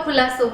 ખુલાસો.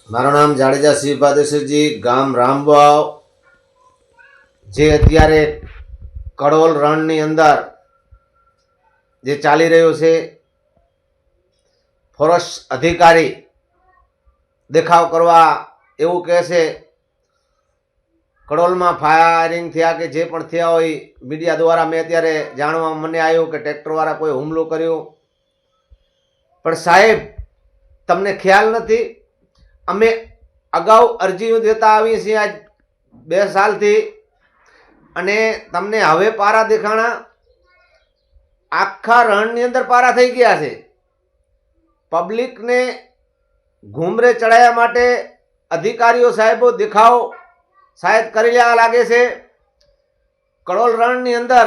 મારું નામ જાડેજા શિવ ભાદેશ્વરજી, ગામ રામવાવ, જે અત્યારે કડોલ રણની અંદર જે ચાલી રહ્યું છે, ફોરેસ્ટ અધિકારી દેખાવ કરવા એવું કહે છે. કડોલમાં ફાયરિંગ થયા કે જે પણ થયા હોય, મીડિયા દ્વારા મેં અત્યારે જાણવા મને આવ્યું કે ટ્રેક્ટરવાળા કોઈ હુમલો કર્યો. પણ સાહેબ, તમને ખ્યાલ નથી, અમે અગાઉ અરજીઓ દેતા આવીએ છીએ આજ 2 સાલથી, અને તમને હવે પારા દેખાણા. આખા રણની અંદર પારા થઈ ગયા છે. પબ્લિકને ઘૂમરે ચડાવવા માટે અધિકારીઓ સાહેબો દેખાવ શાયદ કરી રહ્યા લાગે છે. કડોલ રણની અંદર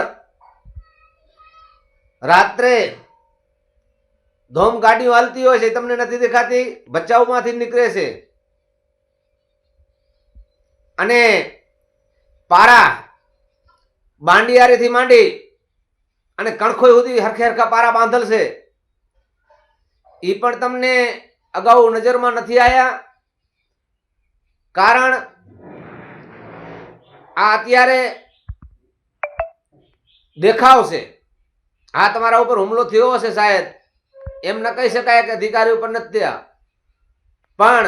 રાત્રે ધોમ ગાડીઓ હાલતી હોય છે, તમને નથી દેખાતી, ભચાઉમાંથી નીકળે છે. અને પારા બાંડિયારીથી માંડી અને કણખોઈ સુધી હરખે હરખા પારા બાંધલ છે. એ પણ તમને અગાઉ નજરમાં નથી આવ્યા. કારણ આ અત્યારે દેખાવ છે. આ તમારા ઉપર હુમલો થયો હશે શાયદ, એમ ન કહી શકાય કે અધિકારી ઉપર નથી થયા. પણ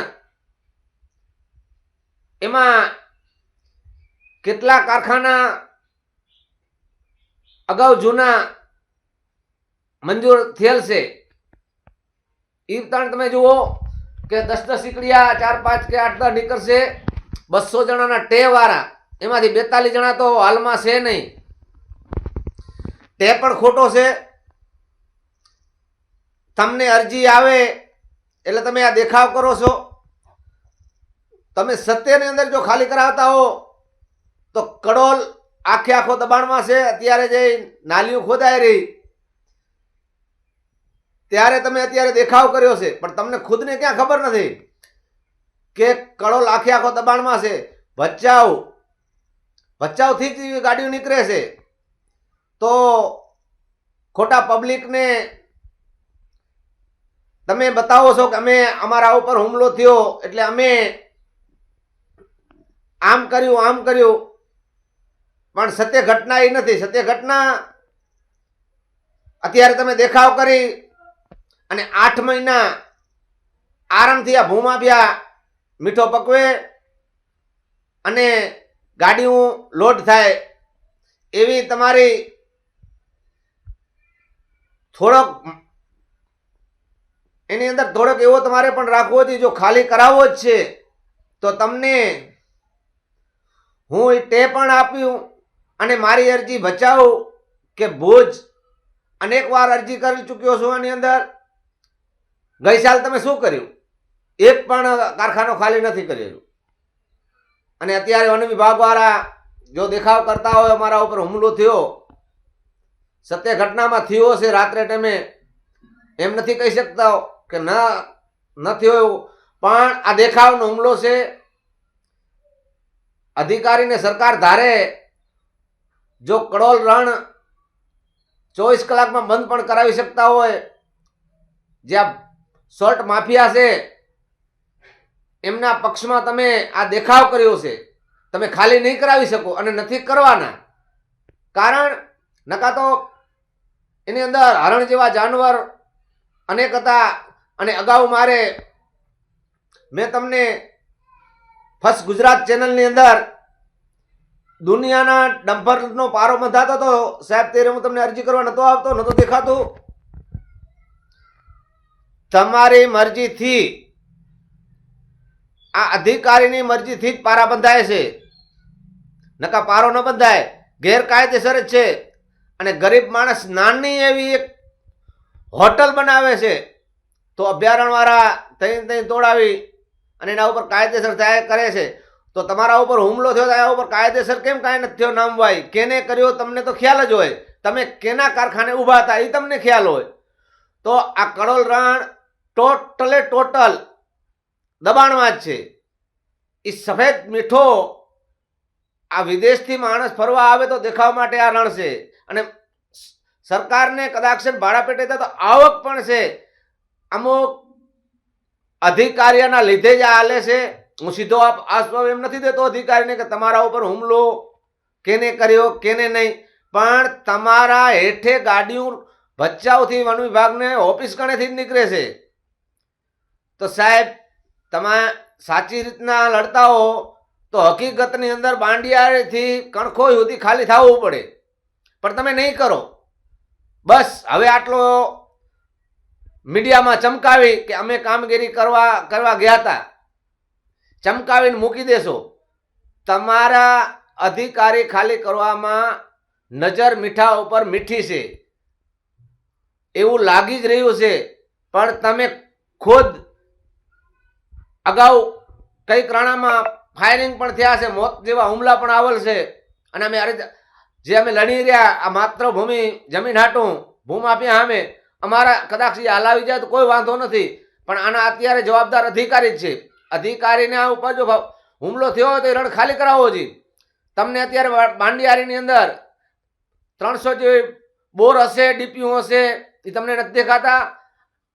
એમાં કેટલા કારખાના અગાઉ જૂના મંજૂર થયેલ છે. એ પણ તમે જુઓ કે 10 સીકડિયા 4 5 કે 8 10 નીકળશે. 200 જણાના ટે વાળા, એમાંથી 42 જણા તો હાલમાં છે નહીં. ટે પણ ખોટો છે. તમને અરજી આવે એટલે તમે આ દેખાવ કરો છો. તમે સત્યની અંદર જો ખાલી કરાવતા હો તો કડોલ આખે આખો દબાણમાં છે. અત્યારે જે નાલીઓ ખોદાઈ રહી ત્યારે તમે અત્યારે દેખાવ કર્યો છે, પણ તમને ખુદને ક્યાં ખબર નથી કે કડોલ આખે આખો દબાણમાં છે. ભચાઉથી જ ગાડીઓ નીકળે છે. તો ખોટા પબ્લિકને તમે બતાવો છો કે અમે અમારા ઉપર હુમલો થયો એટલે અમે આમ કર્યું, પણ સત્ય ઘટના એ નથી. સત્ય ઘટના અત્યારે તમે દેખાવ કરી અને 8 મહિના આરામથી આ ભૂમાફિયા મીઠો પકવે અને ગાડીઓ લોડ થાય, એવી તમારી થોડોક એની અંદર થોડોક એવો તમારે પણ રાખવો જોઈએ. જો ખાલી કરાવવો જ છે તો તમને હું તે પણ આપ્યું, અને મારી અરજી ભચાઉ કે ભુજ અનેક વાર અરજી કરી ચૂક્યો છું. આની અંદર ગઈ સાલ તમે શું કર્યું? એક પણ કારખાનો ખાલી નથી કરેલું. અને અત્યારે વન વિભાગ વાળા જો દેખાવ કરતા હોય અમારા ઉપર હુમલો થયો, સત્ય ઘટનામાં થયો છે રાત્રે ટાઈમે, એમ નથી કહી શકતા કે ન થયો, પણ આ દેખાવનો હુમલો છે. અધિકારીને સરકાર ધારે જો કડોલ રણ 24 કલાકમાં બંધ પણ કરાવી શકતા હોય, જ્યાં સોલ્ટ માફિયા છે એમના પક્ષમાં તમે આ દેખાવ કર્યો છે, તમે ખાલી નહીં કરાવી શકો અને નથી કરવાના. કારણ નકા તો એની અંદર હરણ જેવા જાનવર અનેક હતા. અને અગાઉ મેં તમને ફર્સ્ટ ગુજરાત ચેનલની અંદર દુનિયાના ડમ્પરનો પારો બંધાતો હતો સાહેબ, ત્યારે હું તમને અરજી કરવા નતો આવતો, નતો દેખાતું. તમારી મરજીથી, આ અધિકારીની મરજીથી જ પારા બંધાય છે, નકા પારો ન બંધાય. ગેરકાયદેસર જ છે. અને ગરીબ માણસ નાની એવી એક હોટલ બનાવે છે તો અભયારણ્યવાળા તઈ તોડાવી અને એના ઉપર કાયદેસર થાય કરે છે. તો તમારા ઉપર હુમલો થયો તો એના ઉપર કાયદેસર કેમ કાંઈ નથી થયો નામવાય? કેને કર્યો તમને તો ખ્યાલ જ હોય. તમે કેના કારખાને ઊભા હતા એ તમને ખ્યાલ હોય. તો આ કડોલ રણ ટોટલ દબાણમાં જ છે. એ સફેદ મીઠો આ વિદેશથી માણસ ફરવા આવે તો દેખાવા માટે આ રણ છે. અને સરકારને કદાચ ભાડા પેટે તો આવક પણ છે. અમુક અધિકારીઓના લીધે જ આ હાલે છે. હું સીધો આસ્વાદ એમ નથી દેતો અધિકારીને કે તમારા ઉપર હુમલો કેને કર્યો કેને નહીં, પણ તમારા હેઠે ગાડીઓ ભચાઉથી વન વિભાગને ઓફિસ કણેથી જ નીકળે છે. તો સાહેબ તમે સાચી રીતના લડતા હો તો હકીકતની અંદર બાંડિયાથી કણખો સુધી ખાલી થવું પડે, પણ તમે નહીં કરો. બસ હવે આટલો મીડિયામાં ચમકાવી કે અમે કામગીરી કરવા ગયા હતા, ચમકાવીને મૂકી દેશો. તમારા અધિકારી ખાલી કરવામાં નજર મીઠા ઉપર મીઠી છે એવું લાગી જ રહ્યું છે. પણ તમે ખુદ અગાઉ કઈક રાણામાં ફાયરિંગ પણ થયા છે, મોત જેવા હુમલા પણ આવેલ છે. અને અમે લડી રહ્યા આ માતૃભૂમિ જમીન હાટું ભૂમાફિયા સામે, અમારા કદાચ હલાવી જાય તો કોઈ વાંધો નથી, પણ આના અત્યારે જવાબદાર અધિકારી જ છે. અધિકારીને આ ઉપર જો હુમલો થયો હોય તો એ રણ ખાલી કરાવવો જોઈએ. તમને અત્યારે બાંડિયારીની અંદર 300 જેવી બોર હશે, ડીપીયુ હશે, એ તમને નથી દેખાતા.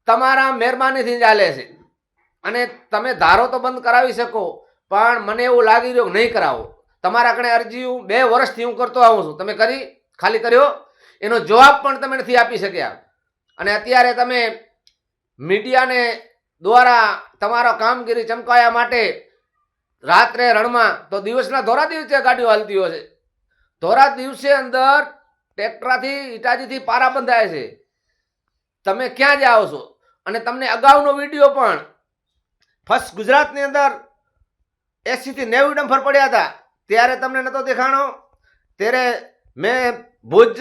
તમારા મહેરબાનીથી ચાલે છે. અને તમે ધારો તો બંધ કરાવી શકો, પણ મને એવું લાગી રહ્યું નહીં કરાવો. તમારા કણે અરજી 2 વર્ષથી હું કરતો આવું છું, તમે ખાલી કર્યો? એનો જવાબ પણ તમે નથી આપી શક્યા. અને અત્યારે તમે મીડિયાને દ્વારા તમારો કામગીરી ચમકાવવા માટે રાત્રે રણમાં તો દિવસના ધોરા દિવસે ગાડીઓ હાલતી હોય છે. ધોરા દિવસે અંદર ટ્રેક્ટરથી ઇટાજીથી પારા બંધાય છે. તમે ક્યાં જાઓ છો? અને તમને અગાઉનો વિડીયો પણ ફર્સ્ટ ગુજરાતની અંદર 80 થી 90 ડમ્પર પડ્યા હતા ત્યારે તમને નતો દેખાણો. ત્યારે મેં ભુજ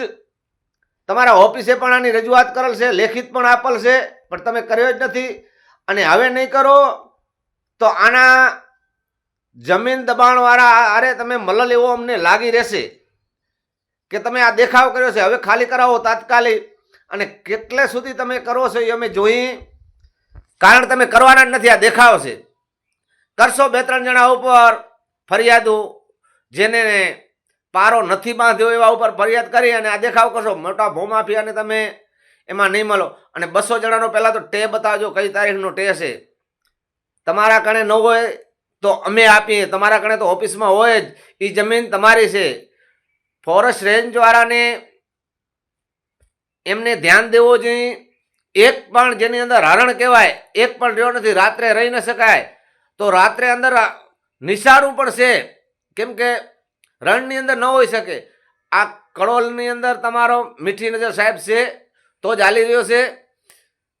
તમારા ઓફિસે પણ આની રજૂઆત કરેલ છે, લેખિત પણ આપેલ છે, પણ તમે કર્યો જ નથી. અને હવે નહીં કરો તો આના જમીન દબાણવાળા અરે તમે મલલ એવો અમને લાગી રહેશે કે તમે આ દેખાવ કર્યો છે, હવે ખાલી કરાવો તાત્કાલિક. અને કેટલે સુધી તમે કરો છો એ અમે જોઈ, કારણ તમે કરવાના જ નથી, આ દેખાવ છે. કરશો 2-3 જણા ઉપર ફરિયાદો, જેને પારો નથી બાંધ્યો એવા ઉપર ફરિયાદ કરી અને આ દેખાવ કરશો, મોટા ભૂમાફિયાને તમે એમાં નહીં મળો. અને 200 જણાનો પહેલાં તો ટે બતાવજો, કઈ તારીખનો ટે છે. તમારા કણે ન હોય તો અમે આપીએ, તમારા કણે તો ઓફિસમાં હોય જ. એ જમીન તમારી છે. ફોરેસ્ટ રેન્જવાળાને એમને ધ્યાન દેવું જોઈએ. એક પણ જેની અંદર હરણ કહેવાય એક પણ રહ્યો નથી, રાત્રે રહી ન શકાય. તો રાત્રે અંદર નિશાળું પણ છે, કેમ કે રણની અંદર ન હોઈ શકે. આ કડોલની અંદર તમારો મીઠી નજર સાહેબ છે તો જ હાલી રહ્યો છે.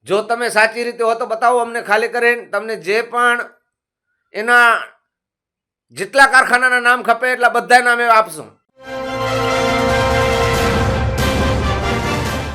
જો તમે સાચી રીતે હો તો બતાવો અમને ખાલી કરીને. તમને જે પણ એના જેટલા કારખાનાના નામ ખપે એટલા બધા નામે આપશું.